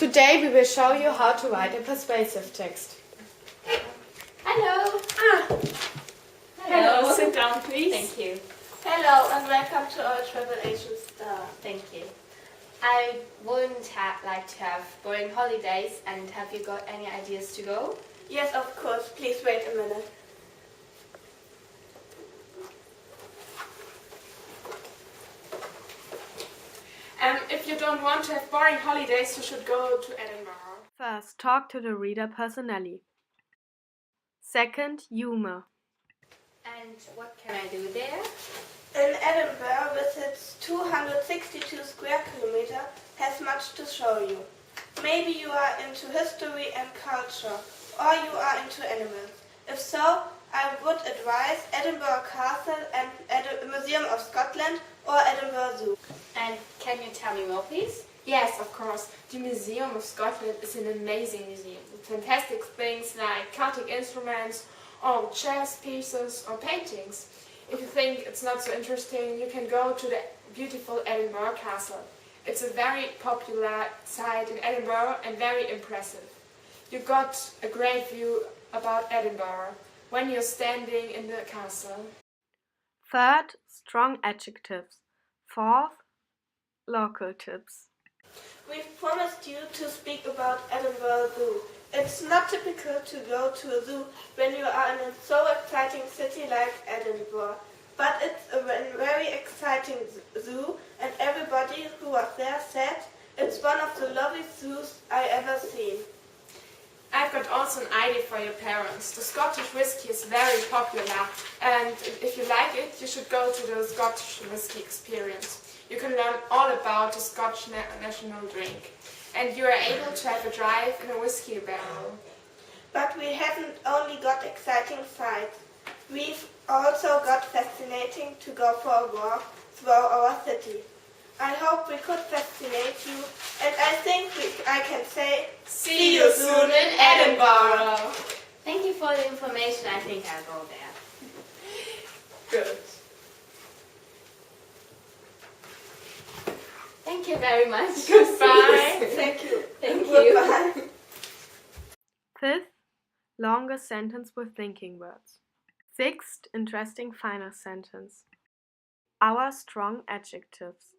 Today we will show you how to write a persuasive text. Hello. Hello. Sit down, please. Thank you. Hello and welcome to our travel agent. Thank you. I wouldn't like to have boring holidays, and have you got any ideas to go? Yes, of course. Please wait a minute. If you don't want to have boring holidays, you should go to Edinburgh. First, talk to the reader personally. Second, humor. And what can I do there? In Edinburgh, with its 262 square kilometers, has much to show you. Maybe you are into history and culture, or you are into animals. If so, I would advise Edinburgh Castle and Museum of Scotland or Edinburgh Zoo. And can you tell me more, please? Yes, of course. The Museum of Scotland is an amazing museum with fantastic things like Celtic instruments, or chess pieces or paintings. If you think it's not so interesting, you can go to the beautiful Edinburgh Castle. It's a very popular site in Edinburgh and very impressive. You got a great view about Edinburgh when you're standing in the castle. Third, strong adjectives. Fourth, local tips. We've promised you to speak about Edinburgh Zoo. It's not typical to go to a zoo when you are in a so exciting city like Edinburgh. But it's a very exciting zoo, and everybody who was there said it's one of the loveliest zoos I ever seen. I've got also an idea for your parents. The Scottish whiskey is very popular, and if you like it, you should go to the Scottish whiskey experience. You can learn all about the Scotch national drink, and you are able to have a drive in a whiskey barrel. But we haven't only got exciting sights. We've also got fascinating to go for a walk through our city. I hope we could fascinate you, and I think I can say, See you soon in Edinburgh! Thank you for the information. I think I'll go there. Good. Thank you very much. Goodbye. thank you. Thank you. Goodbye. Fifth, longer sentence with linking words. Sixth, interesting final sentence. Our strong adjectives.